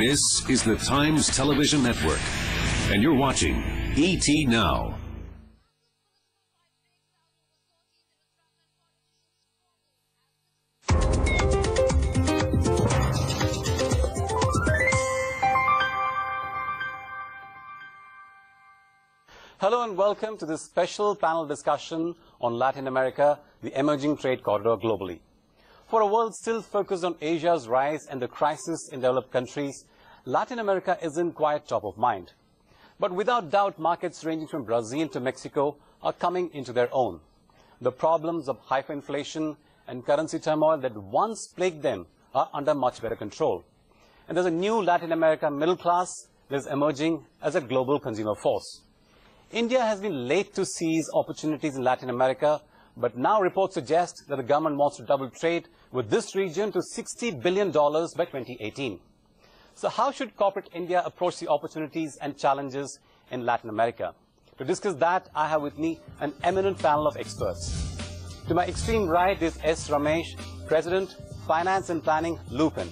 This is the Times Television Network, and you're watching ET Now. Hello and welcome to this special panel discussion on Latin America, the emerging trade corridor globally. For a world still focused on Asia's rise and the crisis in developed countries, Latin America isn't quite top of mind. But without doubt, markets ranging from Brazil to Mexico are coming into their own. The problems of hyperinflation and currency turmoil that once plagued them are under much better control. And there's a new Latin America middle class that is emerging as a global consumer force. India has been late to seize opportunities in Latin America, but now reports suggest that the government wants to double trade with this region to $60 billion by 2018. So how should corporate India approach the opportunities and challenges in Latin America? To discuss that, I have with me an eminent panel of experts. To my extreme right is S. Ramesh, President, Finance and Planning, Lupin.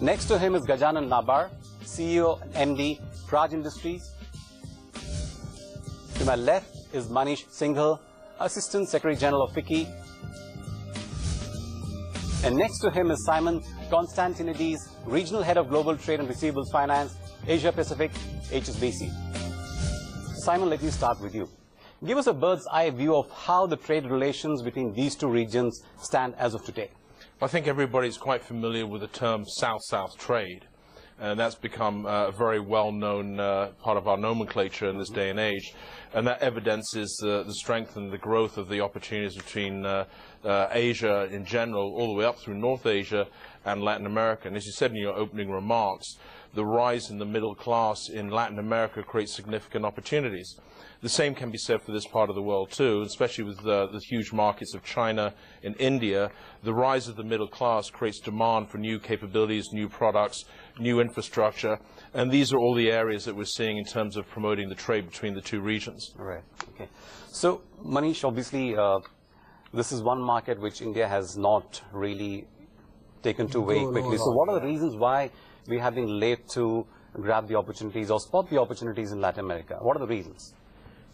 Next to him is Gajanan Nabar, CEO and MD, Praj Industries. To my left is Manish Singhal, Assistant Secretary General of FICCI. And next to him is Simon Constantinides, Regional Head of Global Trade and Receivables Finance, Asia Pacific, HSBC. Simon, let me start with you. Give us a bird's eye view of how the trade relations between these two regions stand as of today. I think everybody's quite familiar with the term South-South trade. And that's become a very well-known part of our nomenclature in this day and age. And that evidences the strength and the growth of the opportunities between Asia in general, all the way up through North Asia and Latin America. And as you said in your opening remarks, the rise in the middle class in Latin America creates significant opportunities. The same can be said for this part of the world too, especially with the huge markets of China and India. The rise of the middle class creates demand for new capabilities, new products, new infrastructure, and these are all the areas that we're seeing in terms of promoting the trade between the two regions. Right. Okay. So, Manish, obviously, this is one market which India has not really taken to very quickly. So, what are the reasons why we have been late to grab the opportunities or spot the opportunities in Latin America? What are the reasons?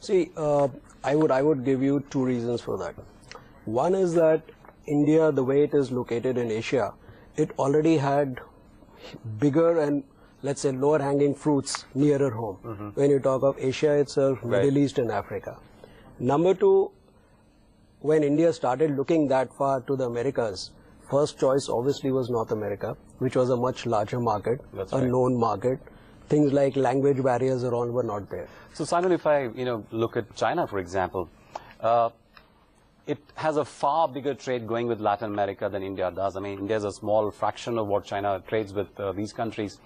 See, I would give you two reasons for that. One is that India, the way it is located in Asia, it already had bigger and, let's say, lower hanging fruits nearer home. When you talk of Asia itself, Middle East and Africa. Number two, when India started looking that far to the Americas, first choice obviously was North America, which was a much larger market, known market. Things like language barriers around were not there. So, Simon, if I look at China, for example, it has a far bigger trade going with Latin America than India does. I mean, India is a small fraction of what China trades with these countries.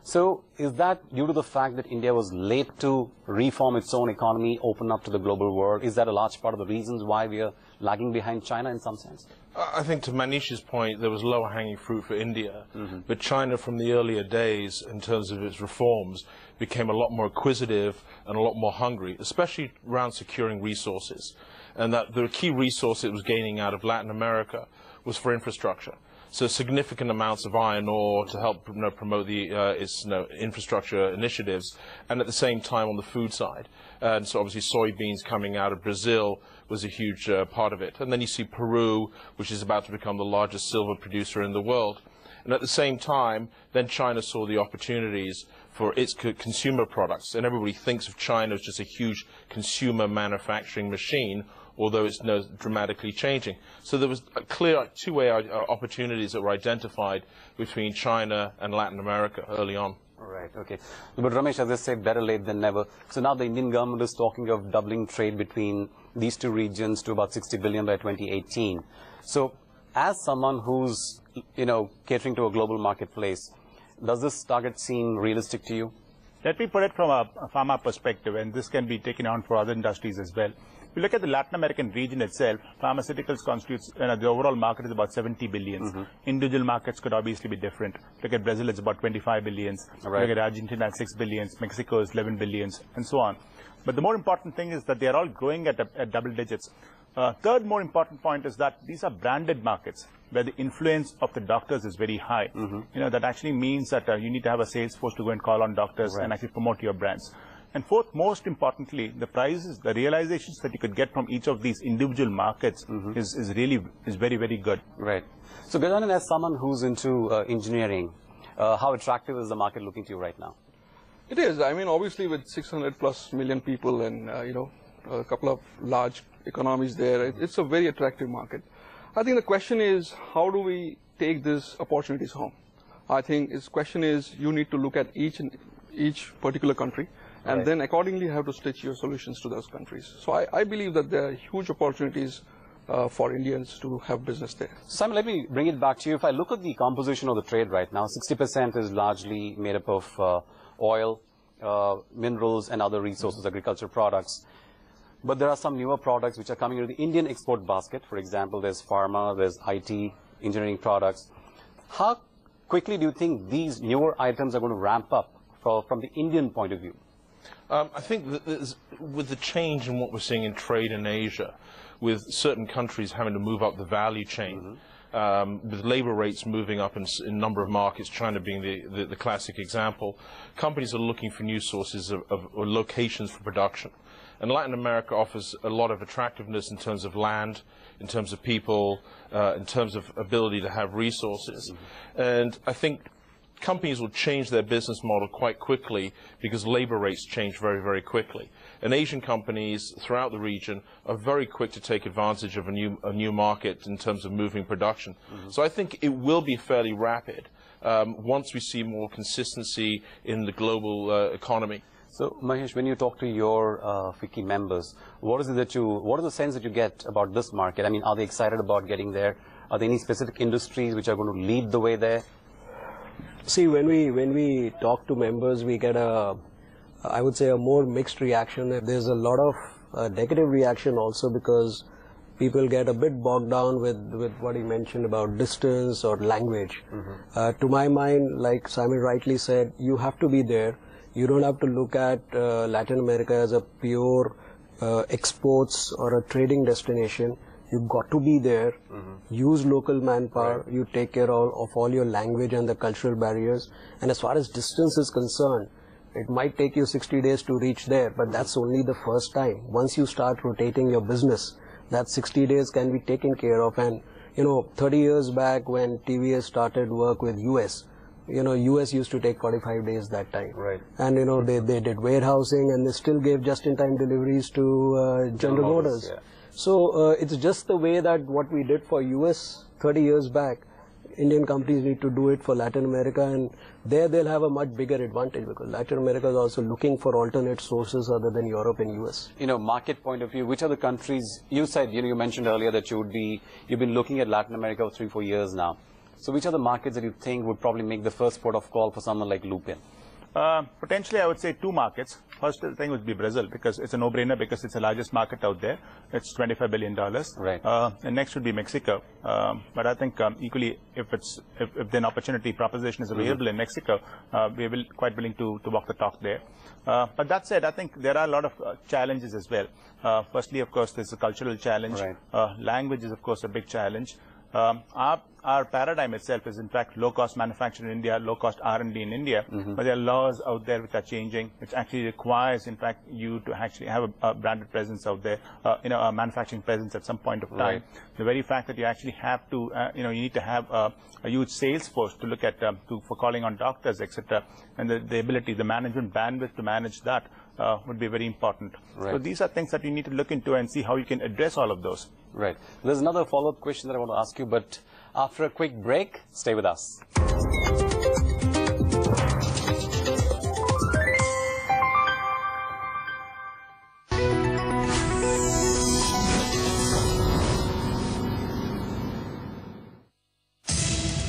So, is that due to the fact that India was late to reform its own economy, open up to the global world? Is that a large part of the reasons why we are lagging behind China in some sense? I think to Manish's point, there was lower hanging fruit for India, but China from the earlier days, in terms of its reforms, became a lot more acquisitive and a lot more hungry, especially around securing resources. And that the key resource it was gaining out of Latin America was for infrastructure. So significant amounts of iron ore to help promote its infrastructure initiatives, and at the same time on the food side. And so obviously soybeans coming out of Brazil was a huge part of it. And then you see Peru, which is about to become the largest silver producer in the world. And at the same time, then China saw the opportunities for its consumer products. And everybody thinks of China as just a huge consumer manufacturing machine, although it's dramatically changing. So there was a clear two-way opportunities that were identified between China and Latin America early on. Right, okay. But Ramesh, as I said, better late than never. So now the Indian government is talking of doubling trade between these two regions to about 60 billion by 2018. So as someone who's, catering to a global marketplace, does this target seem realistic to you? Let me put it from a pharma perspective, and this can be taken on for other industries as well. If you look at the Latin American region itself, pharmaceuticals constitutes, the overall market is about 70 billions. Individual markets could obviously be different. Look at Brazil, it's about 25 billions. Right. Look at Argentina, 6 billions. Mexico is 11 billions, and so on. But the more important thing is that they are all growing at double digits. Third more important point is that these are branded markets where the influence of the doctors is very high. That actually means that you need to have a sales force to go and call on doctors and actually promote your brands. And fourth, most importantly, the prices, the realizations that you could get from each of these individual markets is very, very good. Right. So Gajanan, as someone who's into engineering, how attractive is the market looking to you right now? It is. I mean, obviously with 600+ million people and, a couple of large economies there, it's a very attractive market. I think the question is, how do we take these opportunities home? I think the question is, you need to look at each particular country and then accordingly have to stitch your solutions to those countries. So I believe that there are huge opportunities for Indians to have business there. Simon, let me bring it back to you. If I look at the composition of the trade right now, 60% is largely made up of oil, minerals and other resources, agriculture products. But there are some newer products which are coming into the Indian export basket. For example, there's pharma, there's IT, engineering products. How quickly do you think these newer items are going to ramp up from the Indian point of view? I think that with the change in what we're seeing in trade in Asia, with certain countries having to move up the value chain, with labor rates moving up in a number of markets, China being the classic example, companies are looking for new sources of locations for production. And Latin America offers a lot of attractiveness in terms of land, in terms of people, in terms of ability to have resources. And I think companies will change their business model quite quickly because labor rates change very, very quickly. And Asian companies throughout the region are very quick to take advantage of a new market in terms of moving production. So I think it will be fairly rapid once we see more consistency in the global economy. So, Mahesh, when you talk to your FICCI members, what is the sense that you get about this market? I mean, are they excited about getting there? Are there any specific industries which are going to lead the way there? See, when we talk to members, we get I would say a more mixed reaction. There's a lot of negative reaction also because people get a bit bogged down with what he mentioned about distance or language. To my mind, like Simon rightly said, you have to be there. You don't have to look at Latin America as a pure exports or a trading destination. You've got to be there, use local manpower, you take care of all your language and the cultural barriers. And as far as distance is concerned, it might take you 60 days to reach there, but that's only the first time. Once you start rotating your business, that 60 days can be taken care of. And, 30 years back when TVS started work with US, US used to take 45 days that time. Right. And, they did warehousing and they still gave just-in-time deliveries to General Motors. Yeah. So it's just the way that what we did for US 30 years back, Indian companies need to do it for Latin America, and there they'll have a much bigger advantage because Latin America is also looking for alternate sources other than Europe and US. Market point of view, which are the countries, you said, you mentioned earlier that you've been looking at Latin America for 3-4 years now. So which are the markets that you think would probably make the first port of call for someone like Lupin? Potentially, I would say 2 markets. First thing would be Brazil because it's a no-brainer because it's the largest market out there. It's $25 billion. Right. And next would be Mexico. But I think equally, if the opportunity proposition is available in Mexico, we're quite willing to walk the talk there. But that said, I think there are a lot of challenges as well. Firstly, of course, there's a cultural challenge. Right. Language is, of course, a big challenge. Our paradigm itself is in fact low-cost manufacturing in India, low-cost R&D in India, but there are laws out there which are changing, which actually requires in fact you to actually have a branded presence out there, a manufacturing presence at some point of time. Right. The very fact that you actually have to, you need to have a huge sales force to look at, for calling on doctors, etc., and the ability, the management bandwidth to manage that would be very important. Right. So these are things that you need to look into and see how you can address all of those. Right. There's another follow-up question that I want to ask you, but after a quick break, stay with us.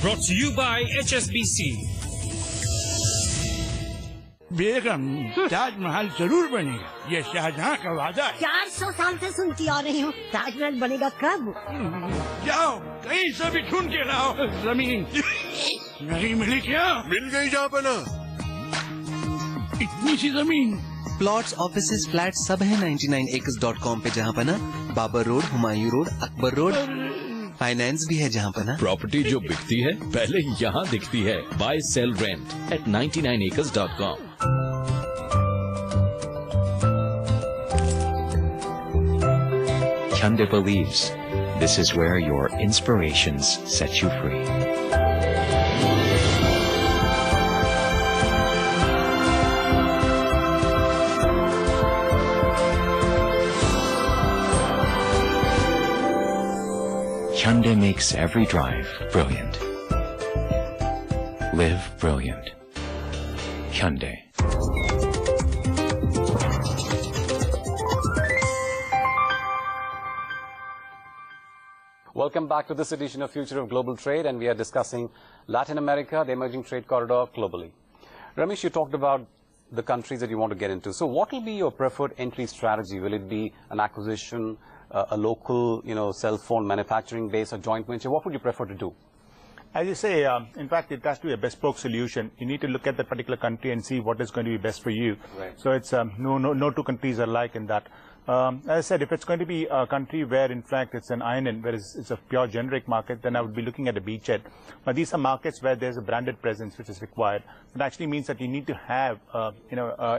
Brought to you by HSBC. बेगम ताजमहल जरूर बनेगा, ये शाहजहां का वादा है। 400 साल से सुनती आ रही हूँ, ताजमहल बनेगा कब? जाओ कहीं से भी ढूंढ के लाओ जमीन। नहीं मिली क्या? मिल गई जहाँ पना। इतनी सी जमीन प्लॉट्स, ऑफिसेज, फ्लैट सब है 99acres.com पे, जहाँ पना Babar road, Humayun road, Akbar road. Finance भी है जहाँ पना। प्रॉपर्टी जो बिकती है पहले यहाँ दिखती है। Buy, sell, rent at 99acres.com. Hyundai believes this is where your inspirations set you free. Hyundai makes every drive brilliant. Live brilliant. Hyundai. Welcome back to this edition of Future of Global Trade, and we are discussing Latin America, the emerging trade corridor globally. Ramesh, you talked about the countries that you want to get into. So what will be your preferred entry strategy? Will it be an acquisition, a local, cell phone manufacturing base, or joint venture? What would you prefer to do? As you say, in fact, it has to be a bespoke solution. You need to look at that particular country and see what is going to be best for you. Right. So it's no two countries are alike in that. As I said, if it's going to be a country where, in fact, it's an island, where it's a pure generic market, then I would be looking at a beachhead. But these are markets where there's a branded presence which is required. It actually means that you need to have,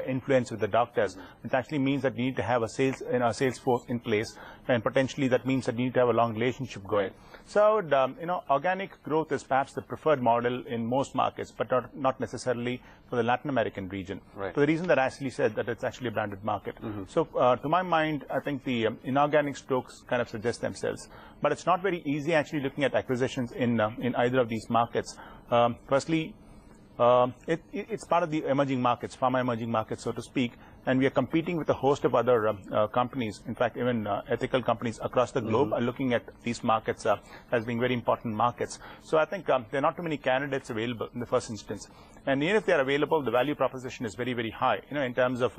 influence with the doctors. It actually means that you need to have a sales force in place, and potentially that means that you need to have a long relationship going. So, organic growth is perhaps the preferred model in most markets, but not necessarily for the Latin American region. Right. For the reason that I actually said that it's actually a branded market. So, to my mind, I think the inorganic strokes kind of suggest themselves. But it's not very easy actually looking at acquisitions in either of these markets. Firstly, it's part of the emerging markets, pharma emerging markets, so to speak, and we are competing with a host of other companies. In fact, even ethical companies across the globe are looking at these markets as being very important markets. So I think there are not too many candidates available in the first instance. And even if they are available, the value proposition is very, very high, in terms of,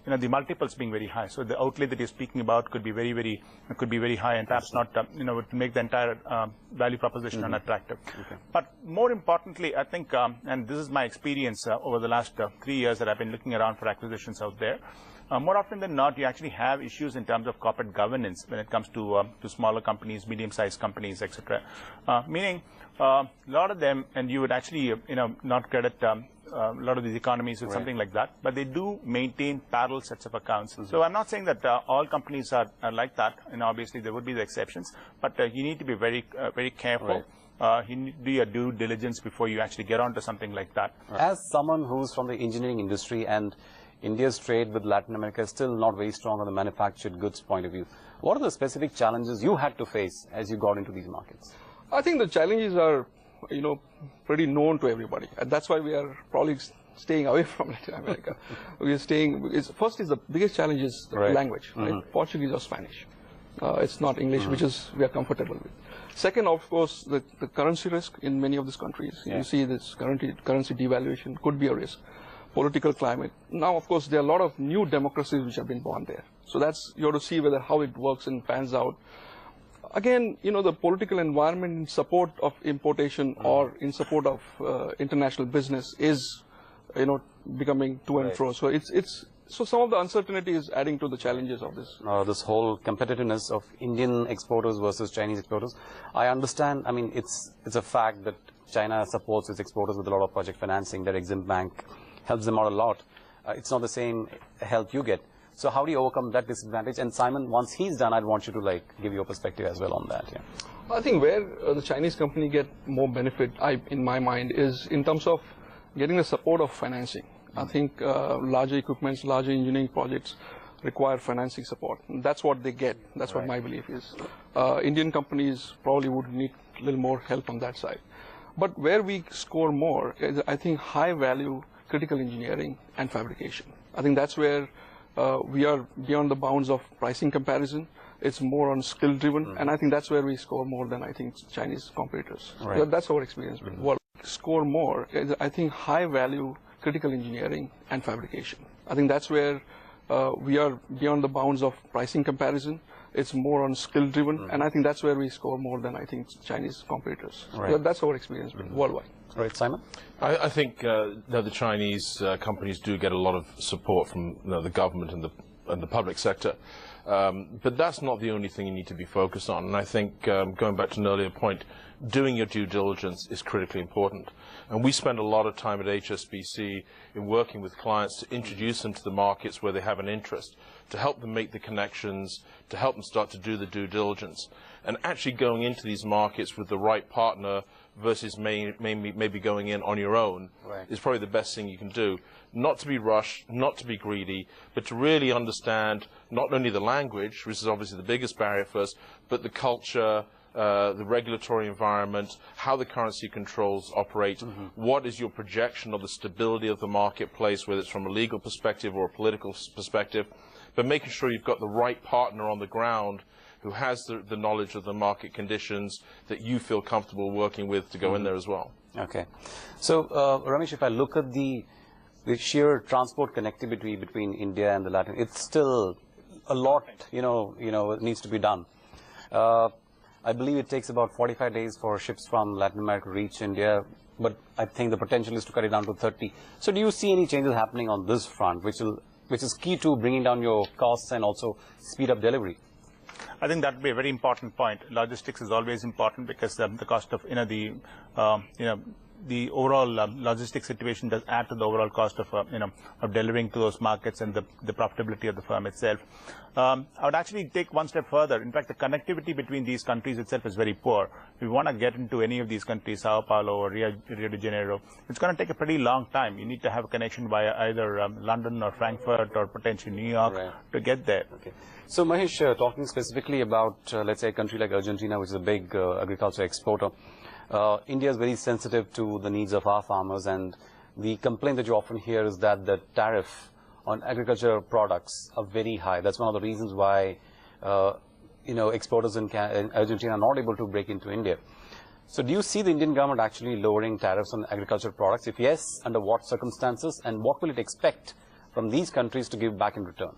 the multiples being very high. So the outlay that you're speaking about could be very, very high, and perhaps not, would make the entire value proposition unattractive. Okay. But more importantly, I think, and this is my experience over the last 3 years that I've been looking around for acquisitions out there, more often than not, you actually have issues in terms of corporate governance when it comes to smaller companies, medium-sized companies, etc. Meaning, a lot of them, and you would actually, not credit a lot of these economies with something like that, but they do maintain parallel sets of accounts. So I'm not saying that all companies are like that, and obviously there would be the exceptions, but you need to be very, very careful. Right. You need to do your due diligence before you actually get onto something like that. As someone who's from the engineering industry, and India's trade with Latin America is still not very strong on the manufactured goods point of view, what are the specific challenges you had to face as you got into these markets? I think the challenges are, pretty known to everybody. And that's why we are probably staying away from Latin America. We are first is the biggest challenge is the language, right? Portuguese or Spanish. It's not English, which is we are comfortable with. Second, of course, the currency risk in many of these countries. You see this currency devaluation could be a risk. Political climate. Now, of course, there are a lot of new democracies which have been born there. So that's, you have to see how it works and pans out. Again, the political environment in support of importation or in support of international business is, becoming to and fro. So so some of the uncertainty is adding to the challenges of this. This whole competitiveness of Indian exporters versus Chinese exporters. I understand, it's a fact that China supports its exporters with a lot of project financing. Their Exim Bank helps them out a lot. It's not the same help you get. So how do you overcome that disadvantage? And Simon, once he's done, I'd want you to give your perspective as well on that. Yeah. I think where the Chinese company get more benefit, in my mind, is in terms of getting the support of financing. I think larger equipments, larger engineering projects require financing support. And that's what they get. That's what my belief is. Indian companies probably would need a little more help on that side. But where we score more is, I think, high value critical engineering and fabrication. I think that's where we are beyond the bounds of pricing comparison. It's more on skill driven, and I think that's where we score more than, I think, Chinese competitors. Right. That's our experience. What score more is, I think, high value critical engineering and fabrication. I think that's where we are beyond the bounds of pricing comparison. It's more on skill-driven, and I think that's where we score more than, I think, Chinese competitors. Right. So that's our experience worldwide. Right, Simon? I think the Chinese companies do get a lot of support from the government and the public sector. But that's not the only thing you need to be focused on. And I think, going back to an earlier point, doing your due diligence is critically important. And we spend a lot of time at HSBC in working with clients to introduce them to the markets where they have an interest, to help them make the connections, to help them start to do the due diligence. And actually going into these markets with the right partner versus maybe going in on your own is probably the best thing you can do. Not to be rushed, not to be greedy, but to really understand not only the language, which is obviously the biggest barrier first, but the culture, the regulatory environment, how the currency controls operate, what is your projection of the stability of the marketplace, whether it's from a legal perspective or a political perspective, but making sure you've got the right partner on the ground who has the knowledge of the market conditions that you feel comfortable working with to go in there as well. Okay. So, Ramesh, if I look at the sheer transport connectivity between India and the Latin, it's still a lot, needs to be done. I believe it takes about 45 days for ships from Latin America to reach India, but I think the potential is to cut it down to 30. So do you see any changes happening on this front, which is key to bringing down your costs and also speed up delivery? I think that would be a very important point. Logistics is always important because the cost of, the overall logistics situation does add to the overall cost of, of delivering to those markets and the profitability of the firm itself. I would actually take one step further. In fact, the connectivity between these countries itself is very poor. If you want to get into any of these countries, Sao Paulo or Rio de Janeiro, it's going to take a pretty long time. You need to have a connection via either London or Frankfurt or potentially New York to get there. Okay. So, Mahesh, talking specifically about, let's say, a country like Argentina, which is a big agriculture exporter, India is very sensitive to the needs of our farmers, and the complaint that you often hear is that the tariff on agricultural products are very high. That's one of the reasons why, exporters in Argentina are not able to break into India. So do you see the Indian government actually lowering tariffs on agricultural products? If yes, under what circumstances, and what will it expect from these countries to give back in return?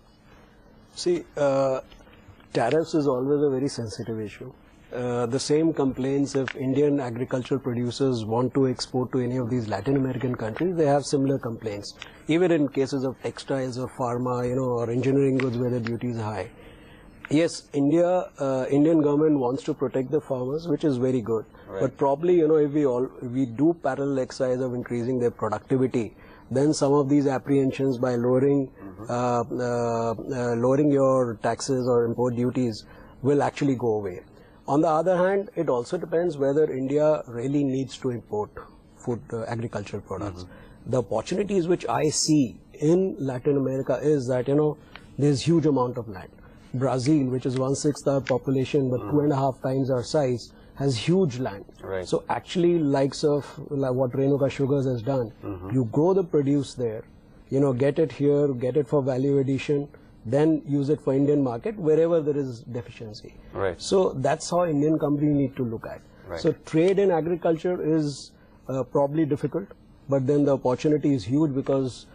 See, tariffs is always a very sensitive issue. The same complaints if Indian agricultural producers want to export to any of these Latin American countries, they have similar complaints. Even in cases of textiles or pharma, or engineering goods where the duty is high. Yes, Indian government wants to protect the farmers, which is very good. Right. But probably, if we do parallel exercise of increasing their productivity, then some of these apprehensions by lowering your taxes or import duties will actually go away. On the other hand, it also depends whether India really needs to import food, agricultural products. The opportunities which I see in Latin America is that, there's huge amount of land. Brazil, which is 1/6 our population, but 2.5 times our size, has huge land. Right. So actually, likes of what Renuka Sugars has done, you grow the produce there, get it here, get it for value addition, then use it for Indian market wherever there is deficiency. Right. So that's how Indian companies need to look at. Right. So trade in agriculture is probably difficult, but then the opportunity is huge because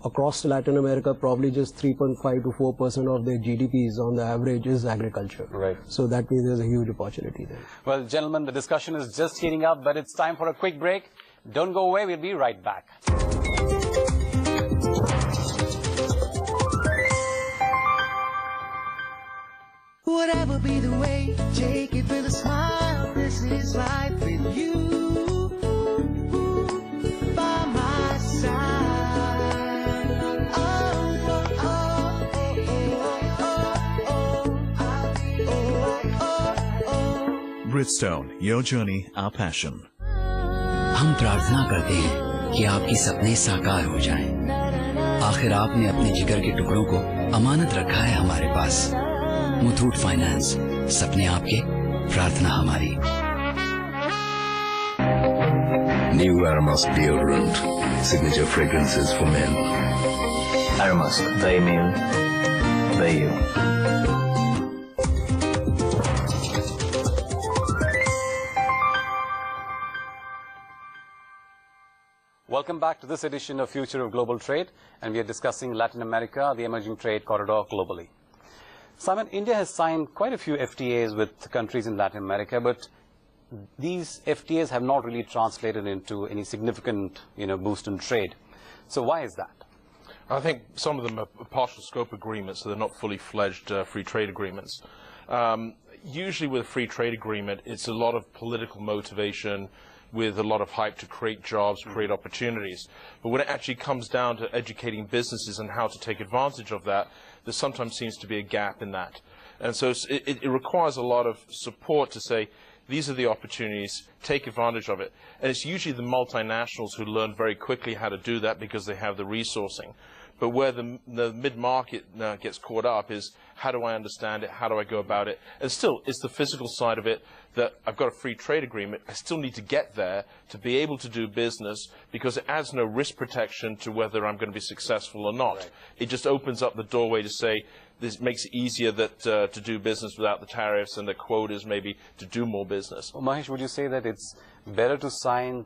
across Latin America, probably just 3.5 to 4% of their GDPs on the average is agriculture. Right. So that means there's a huge opportunity there. Well, gentlemen, the discussion is just heating up, but it's time for a quick break. Don't go away. We'll be right back. Whatever be the way, take it with a smile. This is life with you by my side. Bridgestone, your journey, our passion. हम प्रार्थना करते हैं कि आपकी सपने साकार हो जाएं। आखिर आपने अपने जिगर के टुकड़ों को अमानत रखा है हमारे पास। मुथूट फाइनेंस, सपने आपके, प्रार्थना हमारी। New Aromas deodorant, signature fragrances for men. Aromas, they mean, they you. Welcome back to this edition of Future of Global Trade, and we are discussing Latin America, the emerging trade corridor globally. Simon, India has signed quite a few FTAs with countries in Latin America, but these FTAs have not really translated into any significant, boost in trade. So why is that? I think some of them are partial scope agreements, so they're not fully fledged free trade agreements. Usually with a free trade agreement, it's a lot of political motivation with a lot of hype to create jobs, create opportunities. But when it actually comes down to educating businesses and how to take advantage of that, there sometimes seems to be a gap in that. And so it requires a lot of support to say, these are the opportunities, take advantage of it. And it's usually the multinationals who learn very quickly how to do that because they have the resourcing. But where the mid-market gets caught up is, how do I understand it? How do I go about it? And still, it's the physical side of it that I've got a free trade agreement. I still need to get there to be able to do business because it adds no risk protection to whether I'm going to be successful or not. Right. It just opens up the doorway to say, this makes it easier that to do business without the tariffs and the quotas maybe to do more business. Well, Mahesh, would you say that it's better to sign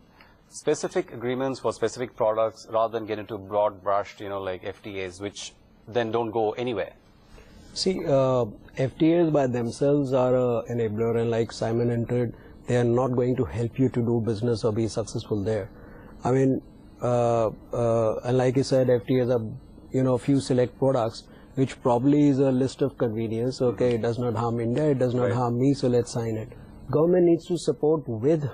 specific agreements for specific products rather than get into broad-brushed, like FTAs, which then don't go anywhere? See, FTAs by themselves are an enabler, and like Simon entered, they are not going to help you to do business or be successful there. I mean, and like you said, FTAs are, few select products, which probably is a list of convenience. Okay, it does not harm India, it does not harm me, so let's sign it. Government needs to support with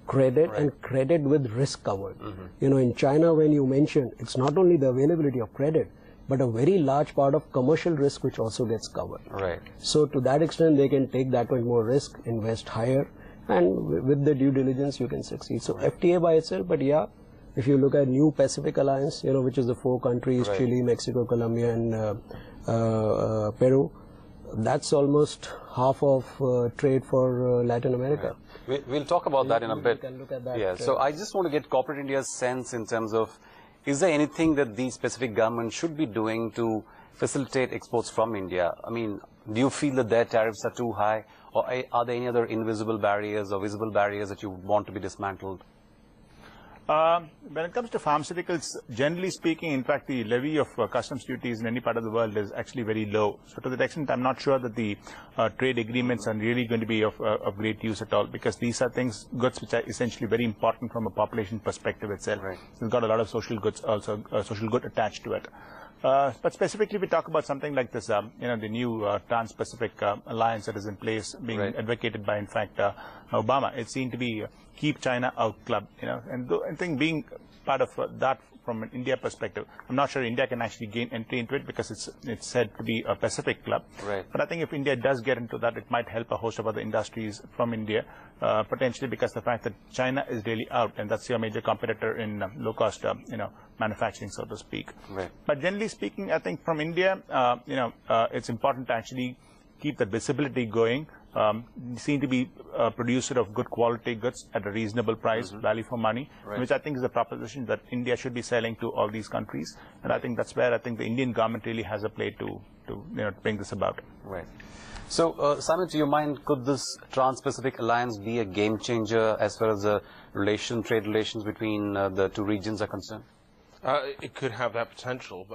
credit and credit with risk covered. In China, when you mentioned, it's not only the availability of credit, but a very large part of commercial risk which also gets covered. Right. So to that extent, they can take that much more risk, invest higher, and with the due diligence, you can succeed. So FTA by itself, but yeah, if you look at New Pacific Alliance, which is the 4 countries, Chile, Mexico, Colombia, and Peru, that's almost half of trade for Latin America. We'll talk about that in a bit. We can look at that. Yeah, so I just want to get corporate India's sense in terms of, is there anything that these specific governments should be doing to facilitate exports from India? I mean, do you feel that their tariffs are too high, or are there any other invisible barriers or visible barriers that you want to be dismantled? When it comes to pharmaceuticals, generally speaking, in fact, the levy of customs duties in any part of the world is actually very low. So to that extent, I'm not sure that the trade agreements are really going to be of great use at all, because these are goods which are essentially very important from a population perspective itself. Right. So it's got a lot of social goods also, social good attached to it. But specifically, we talk about something like this, the new Trans-Pacific Alliance that is in place, being advocated by, in fact, Obama. It's seen to be keep China out club, and I think being part of that from an India perspective, I'm not sure India can actually gain entry into it because it's said to be a Pacific club. Right. But I think if India does get into that, it might help a host of other industries from India, potentially because the fact that China is really out, and that's your major competitor in low-cost, manufacturing, so to speak. Right. But generally speaking, I think from India, it's important to actually keep the visibility going. Seem to be a producer of good quality goods at a reasonable price, value for money, which I think is the proposition that India should be selling to all these countries. And I think that's where I think the Indian government really has a play to bring this about. Right. So, Simon, to your mind, could this Trans-Pacific Alliance be a game changer as far as the trade relations between the 2 regions are concerned? It could have that potential.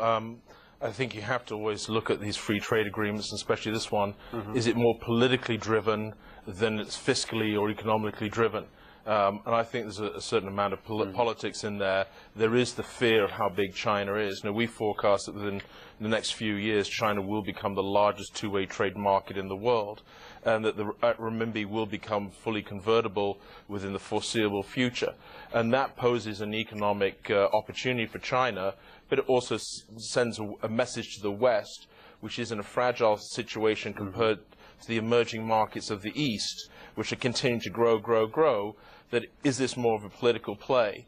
I think you have to always look at these free trade agreements, especially this one. Is it more politically driven than it's fiscally or economically driven? And I think there's a certain amount of politics in there. There is the fear of how big China is. Now, we forecast that within the next few years, China will become the largest two-way trade market in the world, and that the renminbi will become fully convertible within the foreseeable future. And that poses an economic opportunity for China, but it also sends a message to the West, which is in a fragile situation compared to the emerging markets of the East, which are continuing to grow, that is this more of a political play?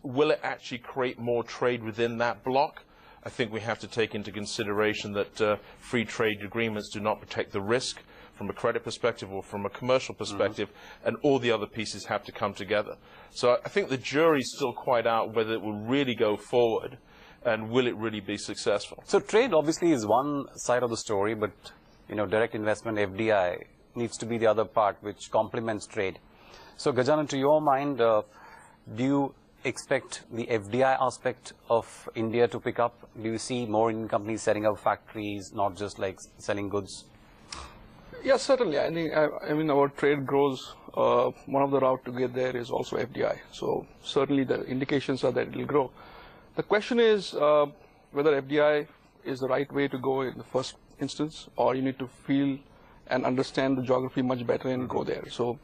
Will it actually create more trade within that bloc? I think we have to take into consideration that free trade agreements do not protect the risk from a credit perspective or from a commercial perspective, and all the other pieces have to come together. So I think the jury's still quite out whether it will really go forward and will it really be successful. So trade obviously is one side of the story, but direct investment, FDI, needs to be the other part which complements trade. So Gajanan, to your mind, do you expect the FDI aspect of India to pick up? Do you see more Indian companies setting up factories, not just like selling goods? Yes, certainly. I think, I mean, our trade grows. One of the route to get there is also FDI. So certainly the indications are that it will grow. The question is whether FDI is the right way to go in the first instance, or you need to feel and understand the geography much better and go there. So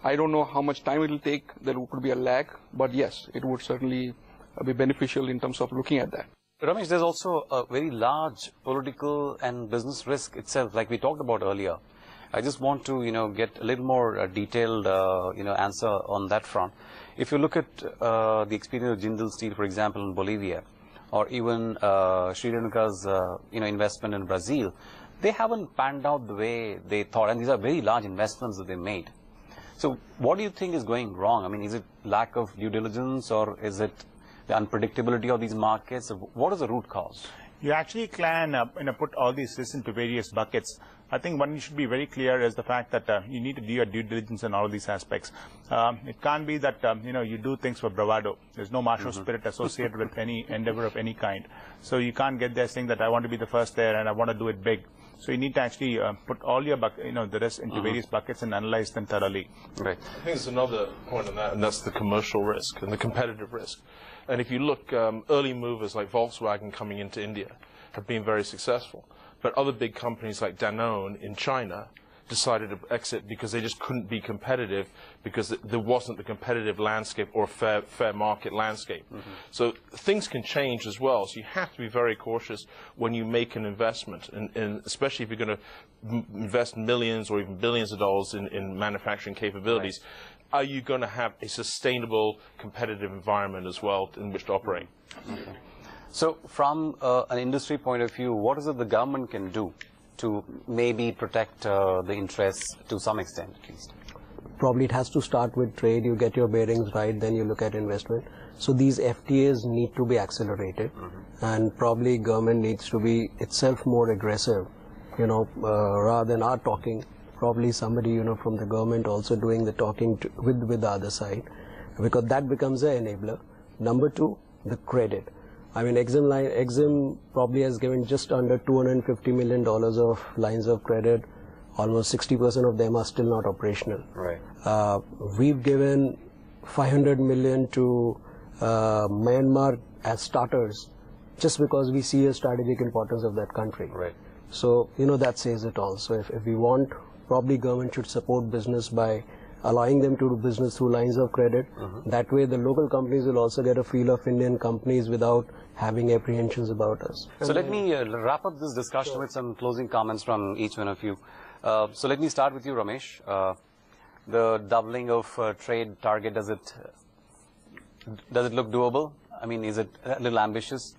I don't know how much time it will take. There could be a lag, but yes, it would certainly be beneficial in terms of looking at that. Ramesh, there's also a very large political and business risk itself, like we talked about earlier. I just want to, get a little more detailed, answer on that front. If you look at the experience of Jindal Steel, for example, in Bolivia, or even Sri Lanka's, investment in Brazil, they haven't panned out the way they thought, and these are very large investments that they made. So what do you think is going wrong? I mean, is it lack of due diligence, or is it the unpredictability of these markets? What is the root cause? You actually can put all these risks into various buckets. I think one should be very clear is the fact that you need to do your due diligence in all of these aspects. It can't be that you do things for bravado. There's no martial spirit associated with any endeavor of any kind. So you can't get there saying that I want to be the first there and I want to do it big. So you need to actually put all your the rest into various buckets and analyze them thoroughly. Right. I think there's another point on that, and that's the commercial risk and the competitive risk. And if you look, early movers like Volkswagen coming into India have been very successful. But other big companies like Danone in China decided to exit because they just couldn't be competitive, because there wasn't the competitive landscape or fair market landscape. So things can change as well. So you have to be very cautious when you make an investment, and especially if you're going to invest millions or even billions of dollars in manufacturing capabilities. Right. Are you going to have a sustainable competitive environment as well in which to operate? Okay. So from an industry point of view, what is it the government can do to maybe protect the interests to some extent at least? Probably it has to start with trade. You get your bearings right, then you look at investment. So these FTAs need to be accelerated, and probably government needs to be itself more aggressive, rather than our talking. Probably somebody, from the government also doing the talking with the other side, because that becomes an enabler. Number two, the credit. I mean, Exim probably has given just under $250 million of lines of credit. Almost 60% of them are still not operational. Right. We've given $500 million to Myanmar as starters, just because we see a strategic importance of that country. Right. So, that says it all. So if we want, probably government should support business by allowing them to do business through lines of credit. That way the local companies will also get a feel of Indian companies without having apprehensions about us. So let me wrap up this discussion with some closing comments from each one of you. So let me start with you, Ramesh. The doubling of trade target, does it look doable? I mean, is it a little ambitious?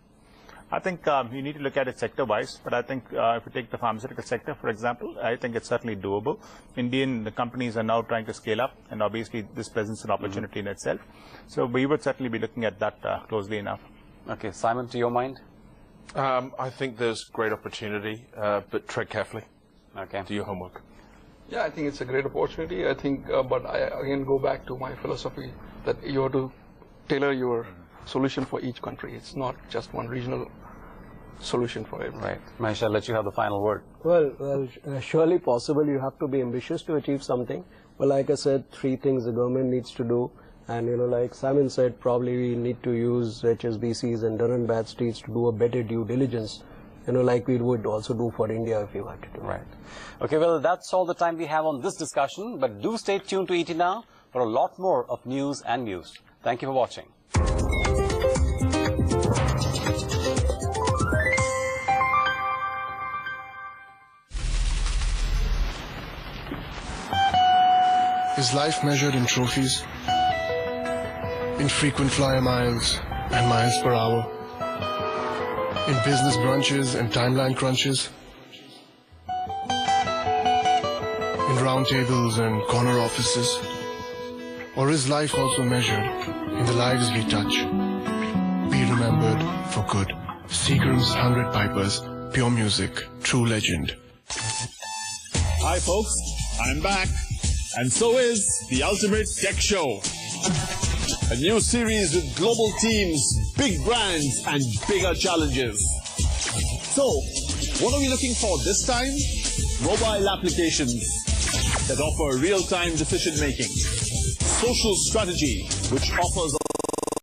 I think you need to look at it sector-wise, but I think if you take the pharmaceutical sector, for example, I think it's certainly doable. The companies are now trying to scale up, and obviously this presents an opportunity in itself. So we would certainly be looking at that closely enough. Okay, Simon, to your mind? I think there's great opportunity, but tread carefully. Okay. Do your homework. Yeah, I think it's a great opportunity. I think, but I again go back to my philosophy that you have to tailor your solution for each country. It's not just one regional solution for everyone. Right. Mahesh, I'll let you have the final word. Well, surely possible. You have to be ambitious to achieve something. Well, like I said, 3 things the government needs to do. And, like Simon said, probably we need to use HSBCs and Dun & Bradstreets to do a better due diligence, like we would also do for India if we wanted to. Right. Okay, well, that's all the time we have on this discussion. But do stay tuned to ET Now for a lot more of news and views. Thank you for watching. Is life measured in trophies? In frequent flyer miles and miles per hour? In business brunches and timeline crunches? In round tables and corner offices? Or is life also measured in the lives we touch? Be remembered for good. Seagram's 100 Pipers, pure music, true legend. Hi folks, I'm back. And so is the Ultimate Tech Show. A new series with global teams, big brands and bigger challenges. So, what are we looking for this time? Mobile applications that offer real-time decision making. Social strategy, which offers a